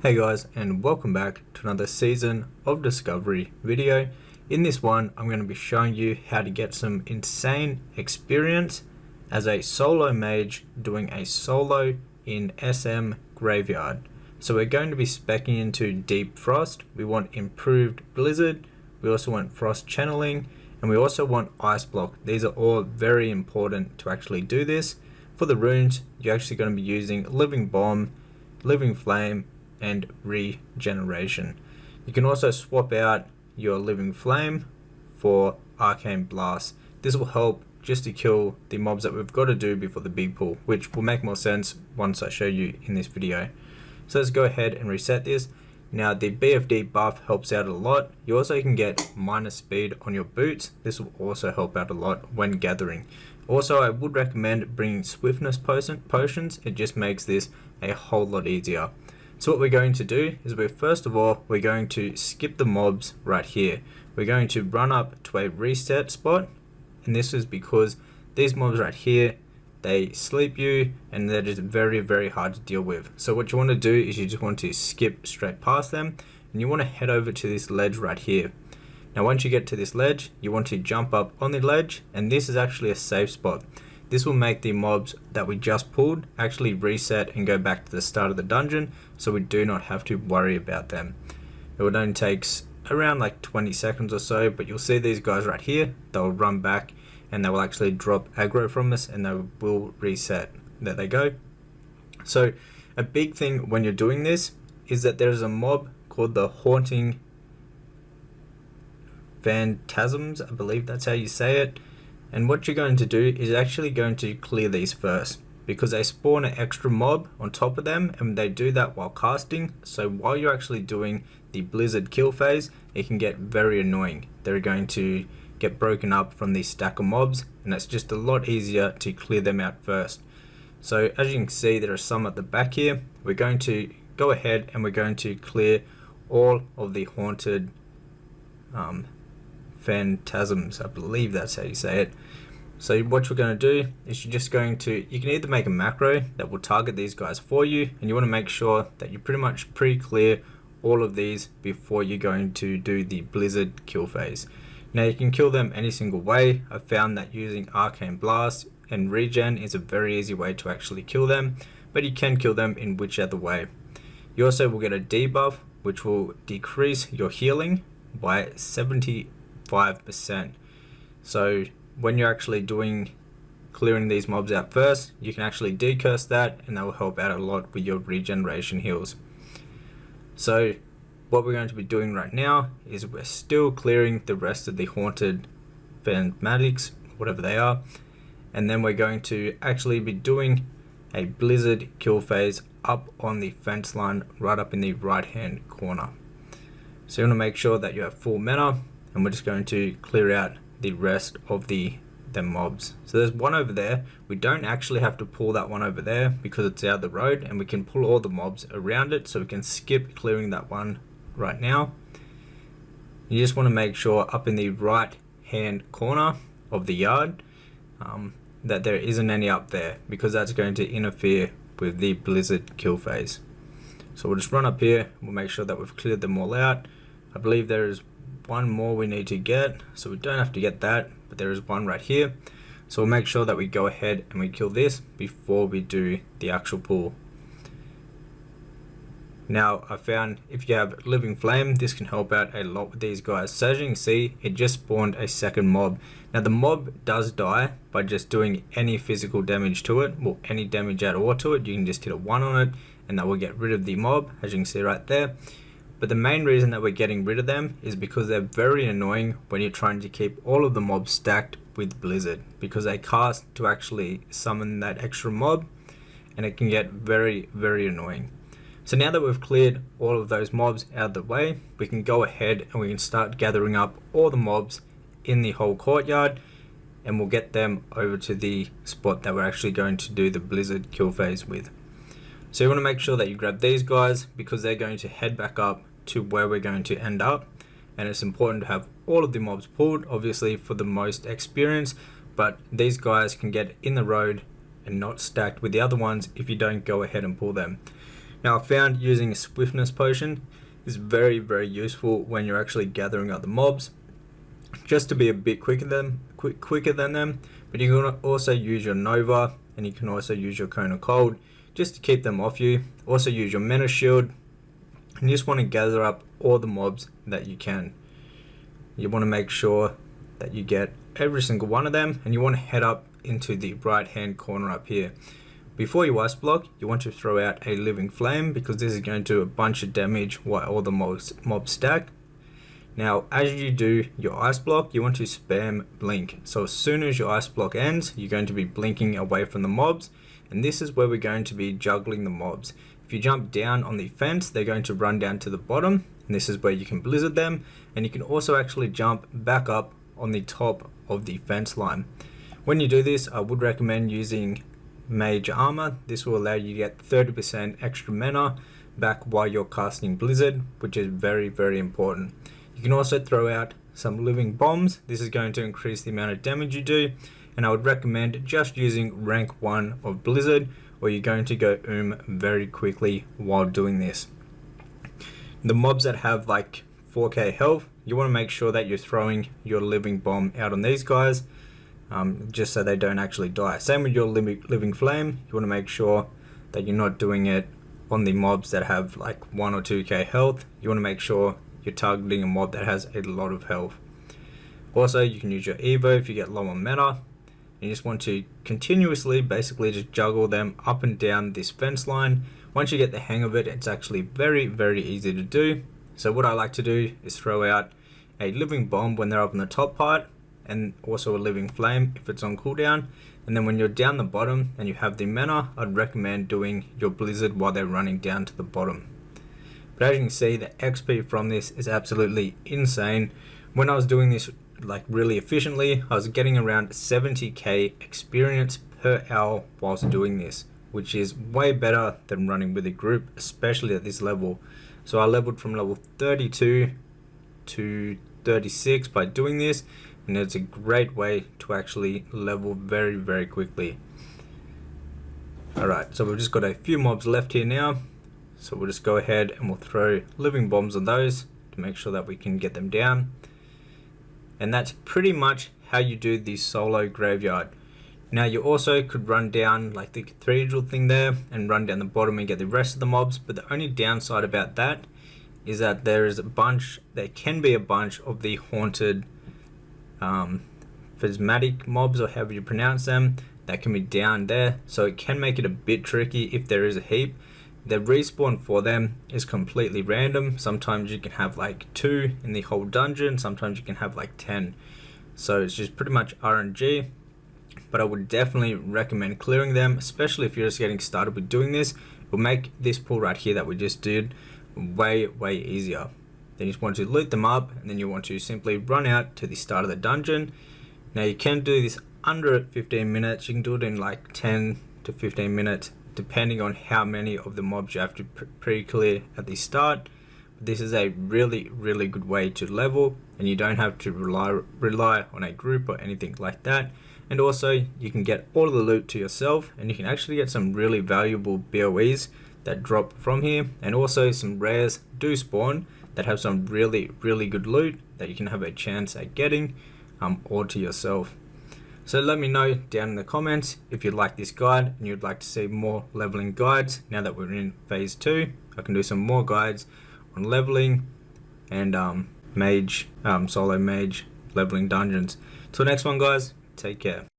Hey guys, and welcome back to another season of Discovery video. In this one, I'm going to be showing you how to get some insane experience as a solo mage doing a solo in SM Graveyard. So we're going to be speccing into Deep Frost, we want improved Blizzard, we also want Frost Channeling, and we also want Ice Block. These are all very important to actually do this. For the runes, you're actually going to be using Living Bomb, Living Flame, and regeneration. You can also swap out your Living Flame for Arcane Blast. This will help just to kill the mobs that we've got to do before the big pull, which will make more sense once I show you in this video. So let's go ahead and reset this. Now the BFD buff helps out a lot. You also can get minus speed on your boots. This will also help out a lot when gathering. Also, I would recommend bringing swiftness potions. It just makes this a whole lot easier. So what we're going to do is first of all, we're going to skip the mobs right here. We're going to run up to a reset spot, and this is because these mobs right here, they sleep you and they're just very hard to deal with. So what you want to do is you just want to skip straight past them, and you want to head over to this ledge right here. Now once you get to this ledge, you want to jump up on the ledge, and this is actually a safe spot. This will make the mobs that we just pulled actually reset and go back to the start of the dungeon, so we do not have to worry about them. It would only takes around like 20 seconds or so, but you'll see these guys right here, they'll run back and they will actually drop aggro from us and they will reset. There they go. So a big thing when you're doing this is that there's a mob called the Haunting Phantasms, I believe that's how you say it. And what you're going to do is actually going to clear these first, because they spawn an extra mob on top of them, and they do that while casting. So while you're actually doing the Blizzard kill phase, it can get very annoying. They're going to get broken up from these stack of mobs, and it's just a lot easier to clear them out first. So as you can see, there are some at the back here. We're going to go ahead and we're going to clear all of the haunted Phantasms, I believe that's how you say it. So what you're going to do is you're just going to, you can either make a macro that will target these guys for you, and you want to make sure that you pretty much pre-clear all of these before you're going to do the Blizzard kill phase. Now you can kill them any single way. I've found that using Arcane Blast and regen is a very easy way to actually kill them, but you can kill them in whichever way. You also will get a debuff, which will decrease your healing by 75%. So when you're actually clearing these mobs out first, you can actually decurse that, and that will help out a lot with your regeneration heals. So what we're going to be doing right now is we're still clearing the rest of the haunted phantasmatics, whatever they are, and then we're going to actually be doing a Blizzard kill phase up on the fence line right up in the right hand corner. So you want to make sure that you have full mana, and we're just going to clear out the rest of the mobs. So there's one over there. We don't actually have to pull that one over there because it's out the road, and we can pull all the mobs around it, so we can skip clearing that one right now. You just want to make sure up in the right hand corner of the yard that there isn't any up there, because that's going to interfere with the Blizzard kill phase. So we'll just run up here, we'll make sure that we've cleared them all out. I believe there is one more we need to get, so we don't have to get that, but there is one right here. So we'll make sure that we go ahead and we kill this before we do the actual pull. Now I found if you have Living Flame, this can help out a lot with these guys. So as you can see, it just spawned a second mob. Now the mob does die by just doing any physical damage to it, well, any damage at all to it. You can just hit a 1 on it and that will get rid of the mob, as you can see right there. But the main reason that we're getting rid of them is because they're very annoying when you're trying to keep all of the mobs stacked with Blizzard, because they cast to actually summon that extra mob, and it can get very annoying. So now that we've cleared all of those mobs out of the way, we can go ahead and we can start gathering up all the mobs in the whole courtyard, and we'll get them over to the spot that we're actually going to do the Blizzard kill phase with. So you want to make sure that you grab these guys, because they're going to head back up to where we're going to end up, and it's important to have all of the mobs pulled, obviously for the most experience, but these guys can get in the road and not stacked with the other ones if you don't go ahead and pull them. Now I found using a swiftness potion is very useful when you're actually gathering up the mobs, just to be a bit quicker than them. But you can also use your Nova, and you can also use your Cone of Cold just to keep them off you. Also use your Menace Shield, and you just want to gather up all the mobs that you can. You want to make sure that you get every single one of them, and you want to head up into the right hand corner up here. Before you ice block, you want to throw out a living flame, because this is going to do a bunch of damage while all the mobs stack. Now as you do your ice block, you want to spam blink. So as soon as your ice block ends, you're going to be blinking away from the mobs, and this is where we're going to be juggling the mobs. If you jump down on the fence, they're going to run down to the bottom, and this is where you can blizzard them, and you can also actually jump back up on the top of the fence line. When you do this, I would recommend using Mage armor. This will allow you to get 30% extra mana back while you're casting blizzard, which is very important. You can also throw out some living bombs. This is going to increase the amount of damage you do, and I would recommend just using rank 1 of blizzard, or you're going to go very quickly while doing this. The mobs that have like 4k health, you want to make sure that you're throwing your living bomb out on these guys, just so they don't actually die. Same with your living flame. You want to make sure that you're not doing it on the mobs that have like 1 or 2k health. You want to make sure you're targeting a mob that has a lot of health. Also, you can use your Evo if you get low on mana. You just want to continuously basically just juggle them up and down this fence line. Once you get the hang of it, it's actually very easy to do. So what I like to do is throw out a living bomb when they're up on the top part, and also a living flame if it's on cooldown. And then when you're down the bottom and you have the mana, I'd recommend doing your blizzard while they're running down to the bottom. But as you can see, the XP from this is absolutely insane. When I was doing this like really efficiently, I was getting around 70k experience per hour whilst doing this, which is way better than running with a group, especially at this level. So I leveled from level 32 to 36 by doing this, and it's a great way to actually level very quickly. Alright, so we've just got a few mobs left here now, so we'll just go ahead and we'll throw living bombs on those to make sure that we can get them down. And that's pretty much how you do the solo graveyard. Now you also could run down like the cathedral thing there and run down the bottom and get the rest of the mobs, but the only downside about that is that there can be a bunch of the haunted phasmatic mobs, or however you pronounce them, that can be down there, so it can make it a bit tricky if there is a heap. The respawn for them is completely random. Sometimes you can have like 2 in the whole dungeon, sometimes you can have like 10, so it's just pretty much RNG. But I would definitely recommend clearing them, especially if you're just getting started with doing this. It will make this pull right here that we just did way easier. Then you just want to loot them up, and then you want to simply run out to the start of the dungeon. Now you can do this under 15 minutes, you can do it in like 10 to 15 minutes, depending on how many of the mobs you have to pre-clear at the start. But this is a really good way to level, and you don't have to rely on a group or anything like that. And also you can get all of the loot to yourself, and you can actually get some really valuable BOEs that drop from here, and also some rares do spawn that have some really good loot that you can have a chance at getting all to yourself. So let me know down in the comments if you like this guide and you'd like to see more leveling guides. Now that we're in phase 2, I can do some more guides on leveling and mage, solo mage leveling dungeons. Till next one guys, take care.